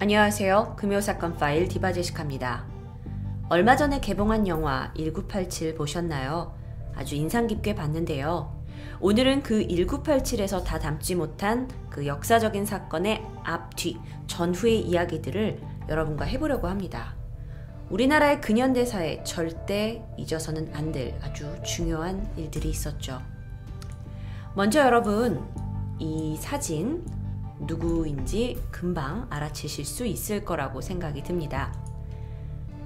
안녕하세요. 금요사건 파일 디바제시카입니다. 얼마 전에 개봉한 영화 1987 보셨나요? 아주 인상 깊게 봤는데요. 오늘은 그 1987에서 다 담지 못한 그 역사적인 사건의 앞뒤, 전후의 이야기들을 여러분과 해보려고 합니다. 우리나라의 근현대사에 절대 잊어서는 안 될 아주 중요한 일들이 있었죠. 먼저 여러분, 이 사진 누구인지 금방 알아채실 수 있을 거라고 생각이 듭니다.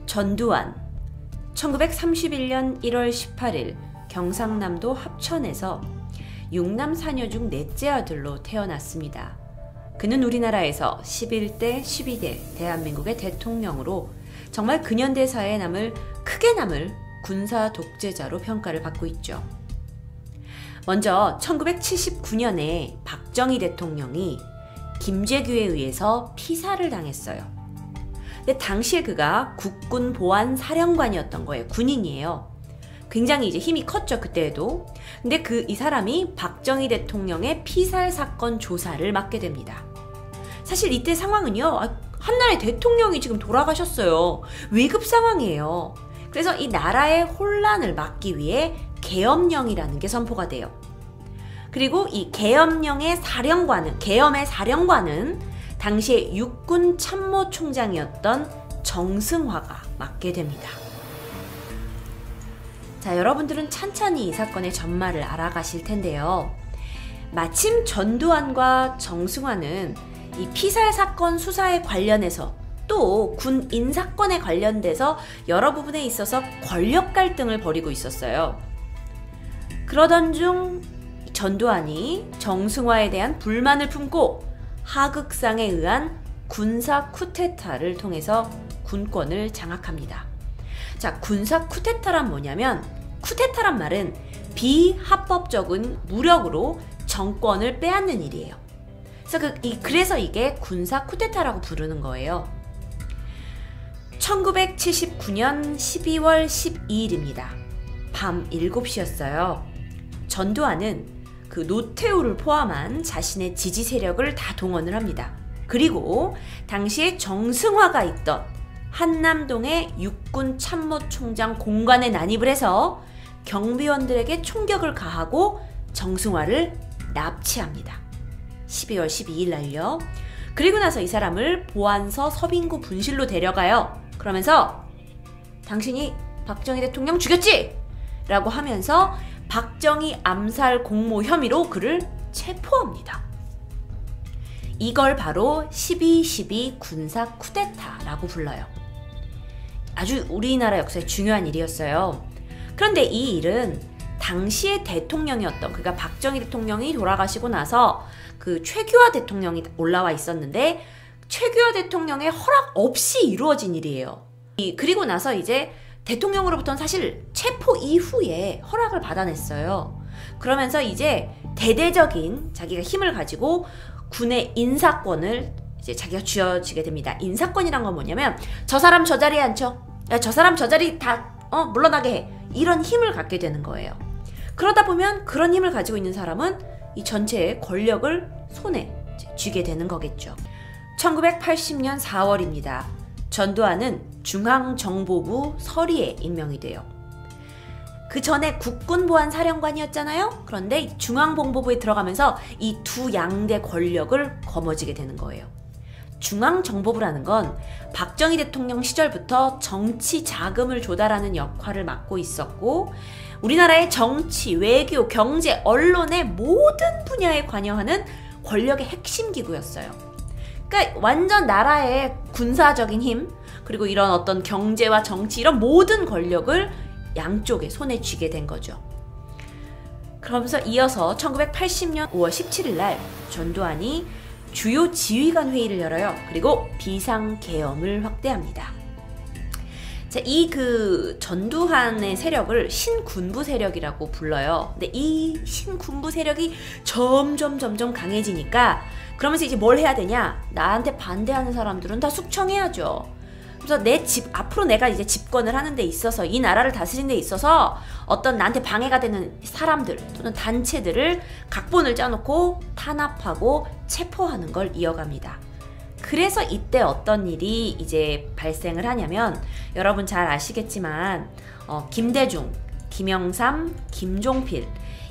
전두환, 1931년 1월 18일 경상남도 합천에서 6남 4녀 중 넷째 아들로 태어났습니다. 그는 우리나라에서 11대 12대 대한민국의 대통령으로 정말 근현대사에 크게 남을 군사 독재자로 평가를 받고 있죠. 먼저 1979년에 박정희 대통령이 김재규에 의해서 피살을 당했어요. 근데 당시에 그가 국군 보안사령관이었던 거예요. 군인이에요. 굉장히 이제 힘이 컸죠, 그때에도. 근데 이 사람이 박정희 대통령의 피살 사건 조사를 맡게 됩니다. 사실 이때 상황은요, 한나라의 대통령이 지금 돌아가셨어요. 위급 상황이에요. 그래서 이 나라의 혼란을 막기 위해 계엄령이라는 게 선포가 돼요. 그리고 이 계엄의 사령관은 당시에 육군 참모총장이었던 정승화가 맡게 됩니다. 자, 여러분들은 찬찬히 이 사건의 전말을 알아가실 텐데요. 마침 전두환과 정승화는 이 피살 사건 수사에 관련해서 또 군 인사건에 관련돼서 여러 부분에 있어서 권력 갈등을 벌이고 있었어요. 그러던 중 전두환이 정승화에 대한 불만을 품고 하극상에 의한 군사 쿠데타를 통해서 군권을 장악합니다. 자, 군사 쿠데타란 뭐냐면, 쿠데타란 말은 비합법적인 무력으로 정권을 빼앗는 일이에요. 그래서 이게 군사 쿠데타라고 부르는 거예요. 1979년 12월 12일입니다. 밤 7시였어요. 전두환은 그 노태우를 포함한 자신의 지지 세력을 다 동원을 합니다. 그리고 당시에 정승화가 있던 한남동의 육군 참모총장 공관에 난입을 해서 경비원들에게 총격을 가하고 정승화를 납치합니다. 12월 12일 날요. 그리고 나서 이 사람을 보안서 서빙구 분실로 데려가요. 그러면서 당신이 박정희 대통령 죽였지? 라고 하면서 박정희 암살 공모 혐의로 그를 체포합니다. 이걸 바로 12.12 군사 쿠데타라고 불러요. 아주 우리나라 역사에 중요한 일이었어요. 그런데 이 일은 당시의 대통령이었던, 그러니까 박정희 대통령이 돌아가시고 나서 그 최규하 대통령이 올라와 있었는데 최규하 대통령의 허락 없이 이루어진 일이에요. 그리고 나서 이제 대통령으로부터는 사실 체포 이후에 허락을 받아냈어요. 그러면서 이제 대대적인 자기가 힘을 가지고 군의 인사권을 이제 자기가 쥐어지게 됩니다. 인사권이란 건 뭐냐면, 저 사람 저 자리에 앉혀, 야, 저 사람 저 자리 다 물러나게 해, 이런 힘을 갖게 되는 거예요. 그러다 보면 그런 힘을 가지고 있는 사람은 이 전체의 권력을 손에 쥐게 되는 거겠죠. 1980년 4월입니다. 전두환은 중앙정보부 서리에 임명이 돼요. 그 전에 국군보안사령관이었잖아요. 그런데 중앙정보부에 들어가면서 이 두 양대 권력을 거머쥐게 되는 거예요. 중앙정보부라는 건 박정희 대통령 시절부터 정치 자금을 조달하는 역할을 맡고 있었고, 우리나라의 정치, 외교, 경제, 언론의 모든 분야에 관여하는 권력의 핵심 기구였어요. 그러니까 완전 나라의 군사적인 힘, 그리고 이런 어떤 경제와 정치, 이런 모든 권력을 양쪽에 손에 쥐게 된 거죠. 그러면서 이어서 1980년 5월 17일 날 전두환이 주요 지휘관 회의를 열어요. 그리고 비상계엄을 확대합니다. 자, 전두환의 세력을 신군부 세력이라고 불러요. 근데 이 신군부 세력이 점점 강해지니까, 그러면서 이제 뭘 해야 되냐? 나한테 반대하는 사람들은 다 숙청해야죠. 그래서 앞으로 내가 이제 집권을 하는 데 있어서, 이 나라를 다스리는 데 있어서 어떤 나한테 방해가 되는 사람들 또는 단체들을 각본을 짜놓고 탄압하고 체포하는 걸 이어갑니다. 그래서 이때 어떤 일이 이제 발생을 하냐면 여러분 잘 아시겠지만 김대중, 김영삼, 김종필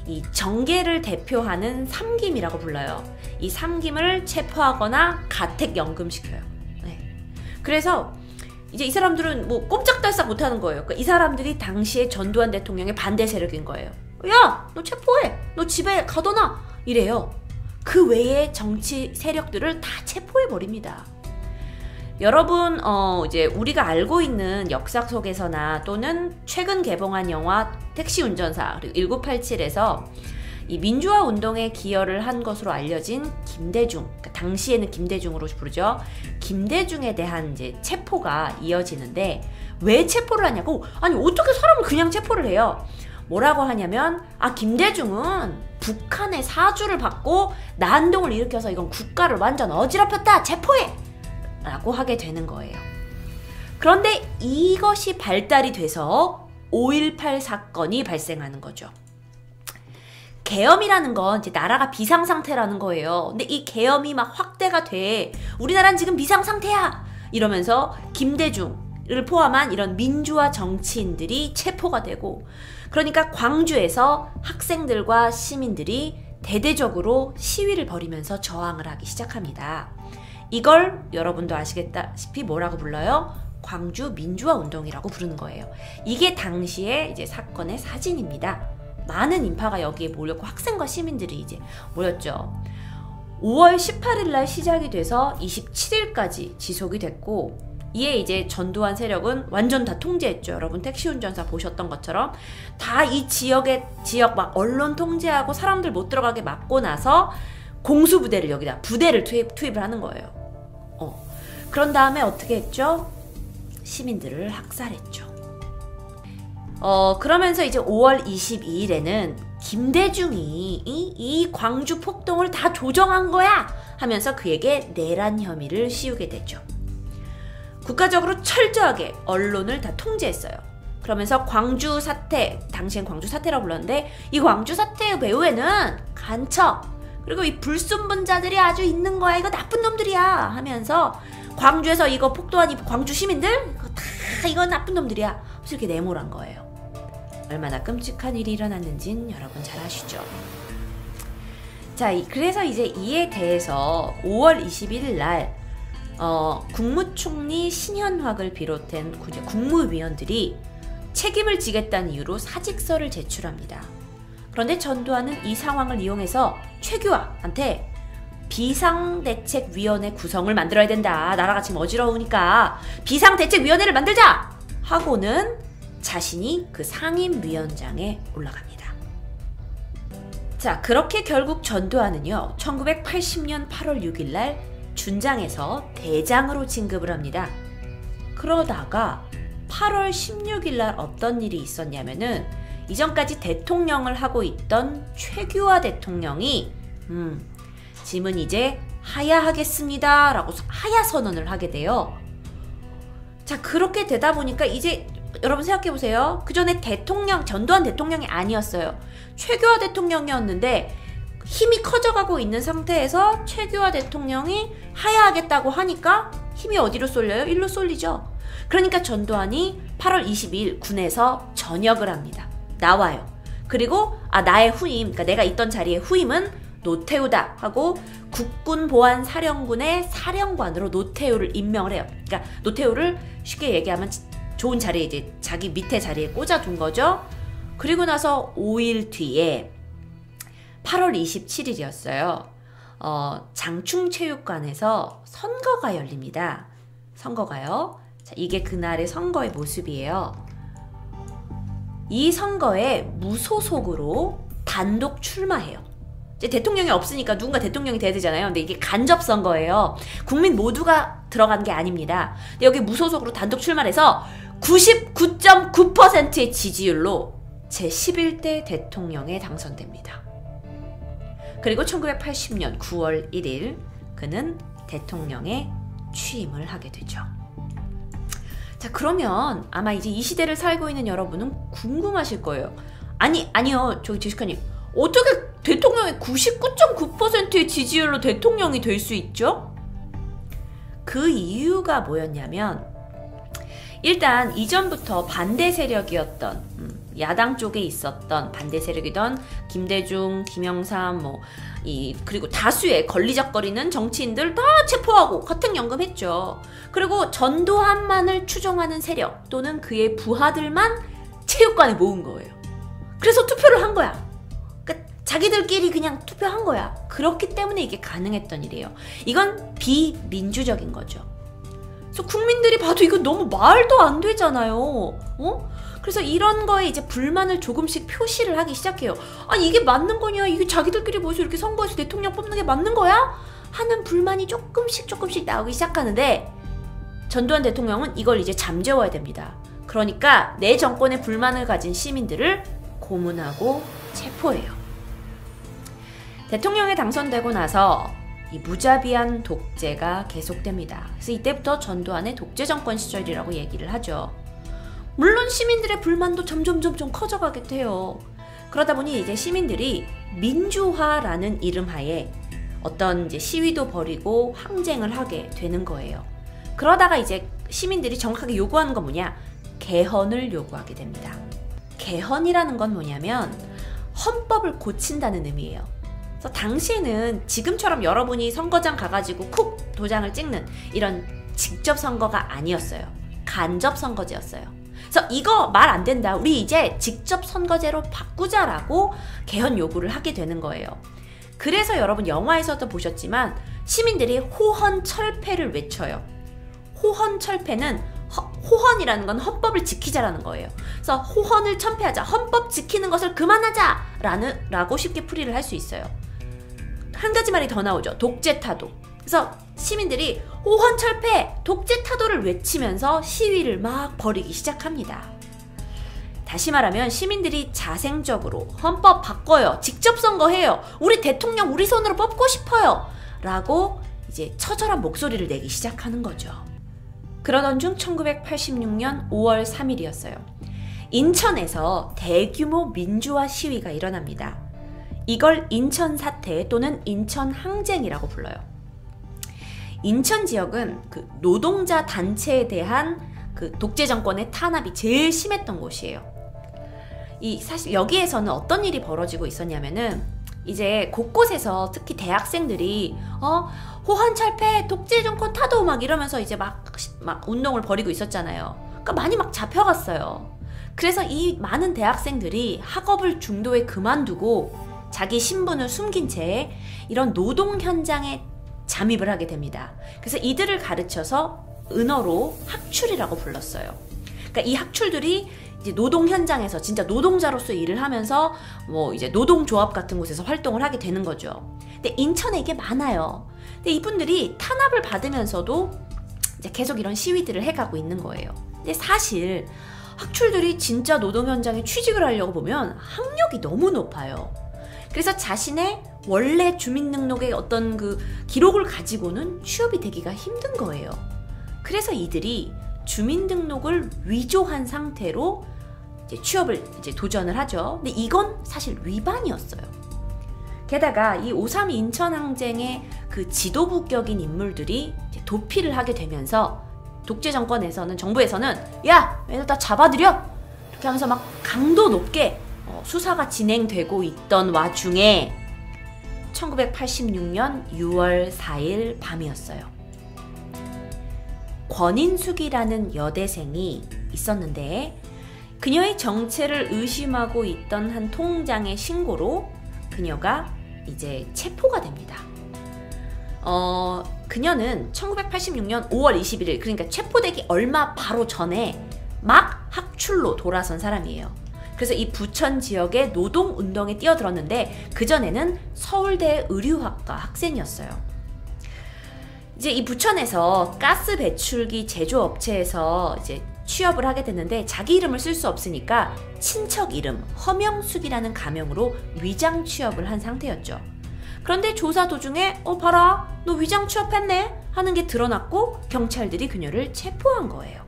이 정계를 대표하는 삼김이라고 불러요. 이 삼김을 체포하거나 가택연금시켜요. 네. 그래서 이제 이 사람들은 뭐 꼼짝달싹 못하는 거예요. 그러니까 이 사람들이 당시에 전두환 대통령의 반대 세력인 거예요. 야, 너 체포해. 너 집에 가둬놔. 이래요. 그 외의 정치 세력들을 다 체포해버립니다. 여러분 이제 우리가 알고 있는 역사 속에서나 또는 최근 개봉한 영화 택시운전사 그리고 1987에서 이 민주화 운동에 기여를 한 것으로 알려진 김대중, 그러니까 당시에는 김대중으로 부르죠. 김대중에 대한 이제 체포가 이어지는데 왜 체포를 하냐고? 아니 어떻게 사람을 그냥 체포를 해요? 뭐라고 하냐면 김대중은 북한의 사주를 받고 난동을 일으켜서 이건 국가를 완전 어지럽혔다 체포해! 라고 하게 되는 거예요. 그런데 이것이 발달이 돼서 5.18 사건이 발생하는 거죠. 계엄이라는 건 이제 나라가 비상상태라는 거예요. 근데 이 계엄이 막 확대가 돼. 우리나라는 지금 비상상태야! 이러면서 김대중을 포함한 이런 민주화 정치인들이 체포가 되고 그러니까 광주에서 학생들과 시민들이 대대적으로 시위를 벌이면서 저항을 하기 시작합니다. 이걸 여러분도 아시겠다시피 뭐라고 불러요? 광주 민주화 운동이라고 부르는 거예요. 이게 당시에 이제 사건의 사진입니다. 많은 인파가 여기에 몰렸고 학생과 시민들이 이제 모였죠. 5월 18일 날 시작이 돼서 27일까지 지속이 됐고 이에 이제 전두환 세력은 완전 다 통제했죠. 여러분 택시운전사 보셨던 것처럼 다 이 지역 막 언론 통제하고 사람들 못 들어가게 막고 나서 공수부대를 여기다 부대를 투입을 하는 거예요. 그런 다음에 어떻게 했죠? 시민들을 학살했죠. 그러면서 이제 5월 22일에는 김대중이 이 광주 폭동을 다 조정한 거야! 하면서 그에게 내란 혐의를 씌우게 되죠. 국가적으로 철저하게 언론을 다 통제했어요. 그러면서 광주 사태, 당시엔 광주 사태라고 불렀는데 이 광주 사태의 배후에는 간첩, 그리고 이 불순분자들이 아주 있는 거야. 이거 나쁜 놈들이야. 하면서 광주에서 이거 폭도한 이 광주 시민들 이거 다 이거 나쁜 놈들이야. 그래서 이렇게 네모란 거예요. 얼마나 끔찍한 일이 일어났는진 여러분 잘 아시죠? 자, 그래서 이제 이에 대해서 5월 21일 날 국무총리 신현확을 비롯한 국무위원들이 책임을 지겠다는 이유로 사직서를 제출합니다. 그런데 전두환은 이 상황을 이용해서 최규하한테 비상대책위원회 구성을 만들어야 된다. 나라가 지금 어지러우니까 비상대책위원회를 만들자! 하고는 자신이 그 상임위원장에 올라갑니다. 자, 그렇게 결국 전두환은요 1980년 8월 6일 날 준장에서 대장으로 진급을 합니다. 그러다가 8월 16일 날 어떤 일이 있었냐면은 이전까지 대통령을 하고 있던 최규하 대통령이 짐은 이제 하야하겠습니다 라고 하야 선언을 하게 돼요. 자, 그렇게 되다 보니까 이제 여러분 생각해보세요. 그 전에 전두환 대통령이 아니었어요. 최규하 대통령이었는데 힘이 커져가고 있는 상태에서 최규하 대통령이 하야하겠다고 하니까 힘이 어디로 쏠려요? 일로 쏠리죠. 그러니까 전두환이 8월 22일 군에서 전역을 합니다. 나와요. 그리고 나의 후임, 그러니까 내가 있던 자리의 후임은 노태우다 하고 국군보안사령군의 사령관으로 노태우를 임명을 해요. 그러니까 노태우를 쉽게 얘기하면 좋은 자리에 이제 자기 밑에 자리에 꽂아둔 거죠. 그리고 나서 5일 뒤에 8월 27일이었어요. 장충체육관에서 선거가 열립니다. 선거가요. 자, 이게 그날의 선거의 모습이에요. 이 선거에 무소속으로 단독 출마해요. 이제 대통령이 없으니까 누군가 대통령이 돼야 되잖아요. 근데 이게 간접 선거예요. 국민 모두가 들어간 게 아닙니다. 근데 여기 무소속으로 단독 출마해서 99.9%의 지지율로 제11대 대통령에 당선됩니다. 그리고 1980년 9월 1일 그는 대통령에 취임을 하게 되죠. 자, 그러면 아마 이제 이 시대를 살고 있는 여러분은 궁금하실 거예요. 아니요. 저기 제시카님. 어떻게 대통령의 99.9%의 지지율로 대통령이 될 수 있죠? 그 이유가 뭐였냐면, 일단 이전부터 반대 세력이었던 야당 쪽에 있었던 반대 세력이던 김대중, 김영삼 그리고 다수의 걸리적거리는 정치인들 다 체포하고 가택연금했죠. 그리고 전두환만을 추종하는 세력 또는 그의 부하들만 체육관에 모은 거예요. 그래서 투표를 한 거야. 그러니까 자기들끼리 그냥 투표한 거야. 그렇기 때문에 이게 가능했던 일이에요. 이건 비민주적인 거죠. 그래서 국민들이 봐도 이거 너무 말도 안 되잖아요. 그래서 이런 거에 이제 불만을 조금씩 표시를 하기 시작해요. 아니 이게 맞는 거냐? 이게 자기들끼리 모여서 이렇게 선거에서 대통령 뽑는 게 맞는 거야? 하는 불만이 조금씩 나오기 시작하는데, 전두환 대통령은 이걸 이제 잠재워야 됩니다. 그러니까 내 정권에 불만을 가진 시민들을 고문하고 체포해요. 대통령에 당선되고 나서 이 무자비한 독재가 계속됩니다. 그래서 이때부터 전두환의 독재 정권 시절이라고 얘기를 하죠. 물론 시민들의 불만도 점점 커져가게 돼요. 그러다 보니 이제 시민들이 민주화라는 이름 하에 어떤 이제 시위도 벌이고 항쟁을 하게 되는 거예요. 그러다가 이제 시민들이 정확하게 요구하는 건 뭐냐? 개헌을 요구하게 됩니다. 개헌이라는 건 뭐냐면 헌법을 고친다는 의미예요. 그래서 당시에는 지금처럼 여러분이 선거장 가가지고 콕 도장을 찍는 이런 직접 선거가 아니었어요. 간접 선거제였어요. 그래서 이거 말 안 된다. 우리 이제 직접 선거제로 바꾸자라고 개헌 요구를 하게 되는 거예요. 그래서 여러분 영화에서도 보셨지만 시민들이 호헌철폐를 외쳐요. 호헌철폐는 호헌이라는 건 헌법을 지키자라는 거예요. 그래서 호헌을 철폐하자, 헌법 지키는 것을 그만하자 라고 쉽게 풀이를 할 수 있어요. 한 가지 말이 더 나오죠. 독재타도. 그래서 시민들이 호헌철폐, 독재타도를 외치면서 시위를 막 벌이기 시작합니다. 다시 말하면 시민들이 자생적으로 헌법 바꿔요, 직접 선거해요, 우리 대통령 우리 손으로 뽑고 싶어요 라고 이제 처절한 목소리를 내기 시작하는 거죠. 그러던 중 1986년 5월 3일이었어요. 인천에서 대규모 민주화 시위가 일어납니다. 이걸 인천 사태 또는 인천 항쟁이라고 불러요. 인천 지역은 그 노동자 단체에 대한 그 독재 정권의 탄압이 제일 심했던 곳이에요. 사실 여기에서는 어떤 일이 벌어지고 있었냐면은 이제 곳곳에서 특히 대학생들이 호헌철폐, 독재 정권 타도 막 이러면서 이제 막 운동을 벌이고 있었잖아요. 그러니까 많이 막 잡혀갔어요. 그래서 이 많은 대학생들이 학업을 중도에 그만두고 자기 신분을 숨긴 채 이런 노동 현장에 잠입을 하게 됩니다. 그래서 이들을 가르쳐서 은어로 학출이라고 불렀어요. 그러니까 이 학출들이 이제 노동 현장에서 진짜 노동자로서 일을 하면서 이제 노동조합 같은 곳에서 활동을 하게 되는 거죠. 근데 인천에 이게 많아요. 근데 이분들이 탄압을 받으면서도 이제 계속 이런 시위들을 해가고 있는 거예요. 근데 사실 학출들이 진짜 노동 현장에 취직을 하려고 보면 학력이 너무 높아요. 그래서 자신의 원래 주민등록의 어떤 그 기록을 가지고는 취업이 되기가 힘든 거예요. 그래서 이들이 주민등록을 위조한 상태로 이제 취업을 이제 도전을 하죠. 근데 이건 사실 위반이었어요. 게다가 이 5.3 인천항쟁의 그 지도부격인 인물들이 이제 도피를 하게 되면서 독재 정권에서는, 정부에서는 야! 얘들 다 잡아들여! 이렇게 하면서 막 강도 높게 수사가 진행되고 있던 와중에 1986년 6월 4일 밤이었어요. 권인숙이라는 여대생이 있었는데 그녀의 정체를 의심하고 있던 한 통장의 신고로 그녀가 이제 체포가 됩니다. 그녀는 1986년 5월 21일, 그러니까 체포되기 얼마 바로 전에 막 학출로 돌아선 사람이에요. 그래서 이 부천 지역의 노동운동에 뛰어들었는데 그전에는 서울대 의류학과 학생이었어요. 이제 이 부천에서 가스 배출기 제조업체에서 이제 취업을 하게 됐는데 자기 이름을 쓸 수 없으니까 친척 이름 허명숙이라는 가명으로 위장 취업을 한 상태였죠. 그런데 조사 도중에 봐라, 너 위장 취업했네 하는 게 드러났고 경찰들이 그녀를 체포한 거예요.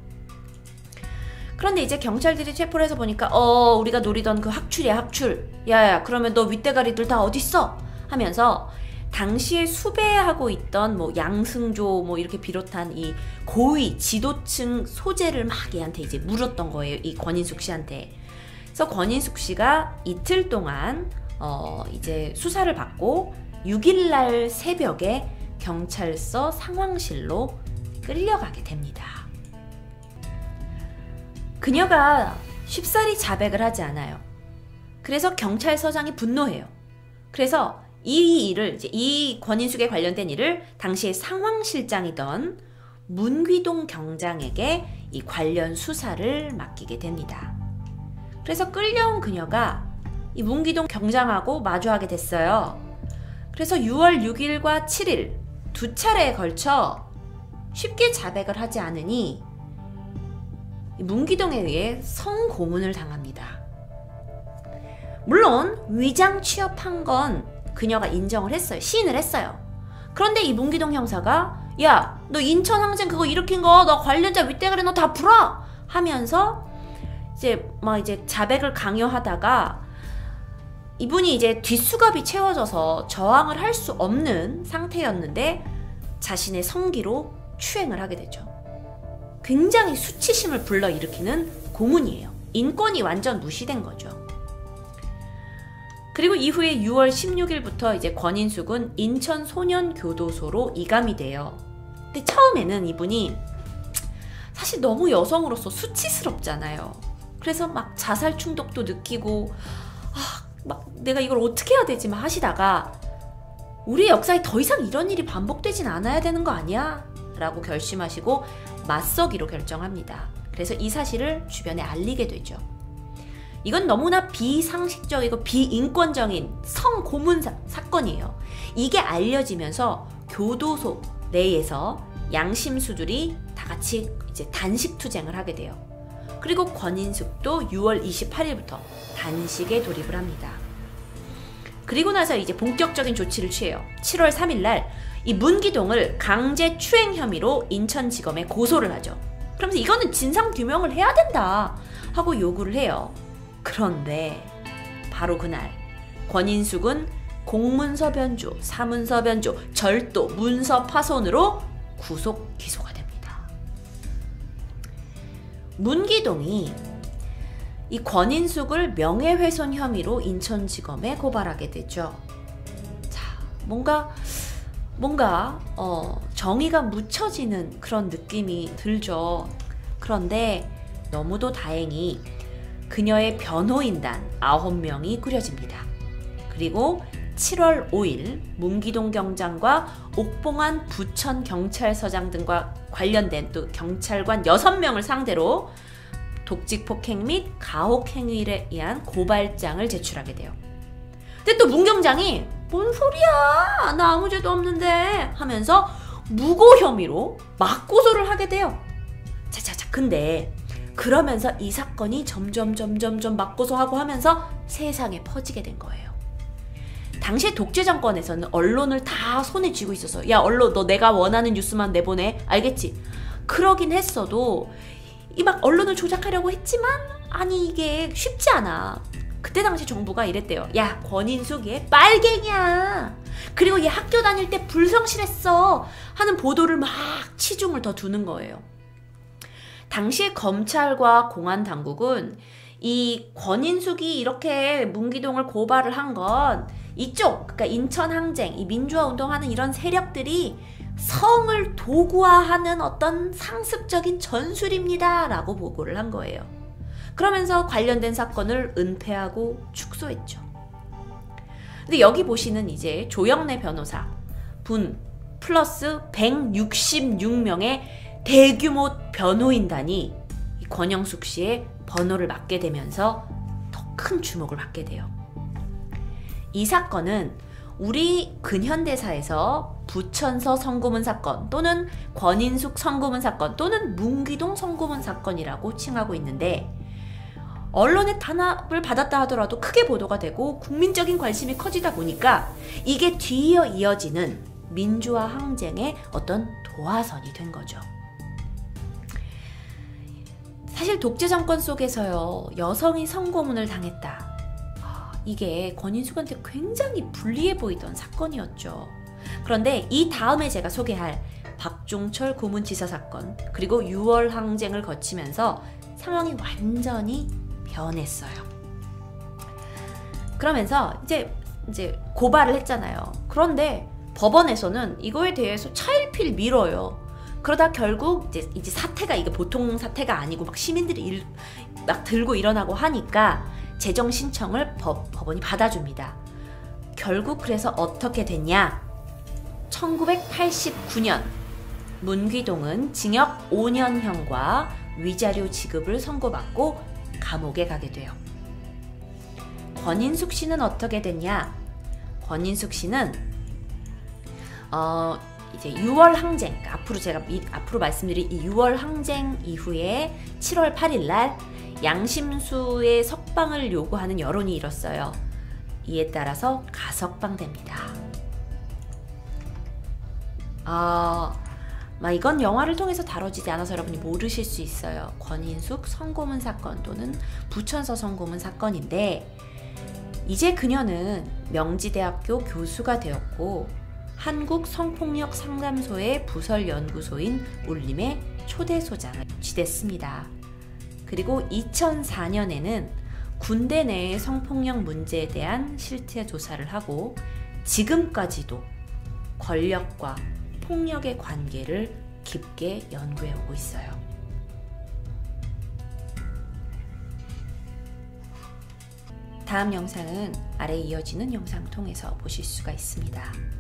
그런데 이제 경찰들이 체포를 해서 보니까 우리가 노리던 그 학출이야, 학출. 야야, 그러면 너 윗대가리들 다 어딨어? 하면서 당시에 수배하고 있던 뭐 양승조 뭐 이렇게 비롯한 이 고위 지도층 소재를 막 얘한테 이제 물었던 거예요. 이 권인숙 씨한테. 그래서 권인숙 씨가 이틀 동안 이제 수사를 받고 6일날 새벽에 경찰서 상황실로 끌려가게 됩니다. 그녀가 쉽사리 자백을 하지 않아요. 그래서 경찰서장이 분노해요. 그래서 이 일을, 이제 이 권인숙에 관련된 일을 당시에 상황실장이던 문귀동 경장에게 이 관련 수사를 맡기게 됩니다. 그래서 끌려온 그녀가 이 문귀동 경장하고 마주하게 됐어요. 그래서 6월 6일과 7일 두 차례에 걸쳐 쉽게 자백을 하지 않으니 문귀동에 의해 성고문을 당합니다. 물론 위장 취업한 건 그녀가 인정을 했어요. 시인을 했어요. 그런데 이 문귀동 형사가 야, 너 인천 항쟁 그거 일으킨 거 너 관련자 윗대가리 너 다 풀어! 하면서 이제 자백을 강요하다가 이분이 이제 뒷수갑이 채워져서 저항을 할 수 없는 상태였는데 자신의 성기로 추행을 하게 되죠. 굉장히 수치심을 불러일으키는 고문이에요. 인권이 완전 무시된 거죠. 그리고 이후에 6월 16일부터 이제 권인숙은 인천 소년교도소로 이감이 돼요. 근데 처음에는 이분이 사실 너무 여성으로서 수치스럽잖아요. 그래서 막 자살 충동도 느끼고 막 내가 이걸 어떻게 해야 되지 막 하시다가 우리 역사에 더 이상 이런 일이 반복되진 않아야 되는 거 아니야? 라고 결심하시고 맞서기로 결정합니다. 그래서 이 사실을 주변에 알리게 되죠. 이건 너무나 비상식적이고 비인권적인 성고문 사건이에요. 이게 알려지면서 교도소 내에서 양심수들이 다 같이 이제 단식투쟁을 하게 돼요. 그리고 권인숙도 6월 28일부터 단식에 돌입을 합니다. 그리고 나서 이제 본격적인 조치를 취해요. 7월 3일날 이 문귀동을 강제 추행 혐의로 인천지검에 고소를 하죠. 그러면서 이거는 진상규명을 해야 된다 하고 요구를 해요. 그런데 바로 그날 권인숙은 공문서 변조, 사문서 변조, 절도, 문서 파손으로 구속 기소가 됩니다. 문귀동이 이 권인숙을 명예훼손 혐의로 인천지검에 고발하게 되죠. 자, 뭔가 정의가 묻혀지는 그런 느낌이 들죠. 그런데 너무도 다행히 그녀의 변호인단 9명이 꾸려집니다. 그리고 7월 5일 문귀동 경장과 옥봉환 부천 경찰서장 등과 관련된 또 경찰관 6명을 상대로 독직폭행 및 가혹행위에 의한 고발장을 제출하게 돼요. 근데 또 문 경장이 뭔 소리야 나 아무 죄도 없는데 하면서 무고 혐의로 맞고소를 하게 돼요. 자 근데 그러면서 이 사건이 점점 맞고소하고 하면서 세상에 퍼지게 된 거예요. 당시에 독재 정권에서는 언론을 다 손에 쥐고 있어서 야 언론 너 내가 원하는 뉴스만 내보내 알겠지? 그러긴 했어도 이 막 언론을 조작하려고 했지만 아니 이게 쉽지 않아. 그때 당시 정부가 이랬대요. 야 권인숙 얘 빨갱이야. 그리고 얘 학교 다닐 때 불성실했어 하는 보도를 막 치중을 더 두는 거예요. 당시에 검찰과 공안 당국은 이 권인숙이 이렇게 문귀동을 고발을 한 건 이쪽 그러니까 인천 항쟁, 이 민주화 운동하는 이런 세력들이 성을 도구화하는 어떤 상습적인 전술입니다 라고 보고를 한 거예요. 그러면서 관련된 사건을 은폐하고 축소했죠. 근데 여기 보시는 이제 조영래 변호사 분 플러스 166명의 대규모 변호인단이 이 권영숙 씨의 번호를 맡게 되면서 더 큰 주목을 받게 돼요. 이 사건은 우리 근현대사에서 부천서 성고문 사건 또는 권인숙 성고문 사건 또는 문귀동 성고문 사건이라고 칭하고 있는데 언론의 탄압을 받았다 하더라도 크게 보도가 되고 국민적인 관심이 커지다 보니까 이게 뒤이어 이어지는 민주화 항쟁의 어떤 도화선이 된 거죠. 사실 독재 정권 속에서요 여성이 성고문을 당했다. 이게 권인숙한테 굉장히 불리해 보이던 사건이었죠. 그런데 이 다음에 제가 소개할 박종철 고문치사 사건 그리고 6월 항쟁을 거치면서 상황이 완전히 변했어요. 그러면서 이제 고발을 했잖아요. 그런데 법원에서는 이거에 대해서 차일피일 미뤄요. 그러다 결국 이제 사태가 이게 보통 사태가 아니고 막 시민들이 막 들고 일어나고 하니까 재정 신청을 법원이 받아줍니다. 결국 그래서 어떻게 됐냐? 1989년 문귀동은 징역 5년형과 위자료 지급을 선고받고 감옥에 가게 돼요. 권인숙 씨는 어떻게 됐냐? 권인숙 씨는 이제 6월 항쟁, 앞으로 말씀드릴 이 6월 항쟁 이후에 7월 8일 날 양심수의 석방을 요구하는 여론이 일었어요. 이에 따라서 가석방됩니다. 이건 영화를 통해서 다뤄지지 않아서 여러분이 모르실 수 있어요. 권인숙 성고문 사건 또는 부천서 성고문 사건인데, 이제 그녀는 명지대학교 교수가 되었고 한국 성폭력 상담소의 부설 연구소인 울림의 초대 소장을 지냈습니다. 그리고 2004년에는 군대 내의 성폭력 문제에 대한 실태 조사를 하고 지금까지도 권력과 폭력의 관계를 깊게 연구해 오고 있어요. 다음 영상은 아래 이어지는 영상 통해서 보실 수가 있습니다.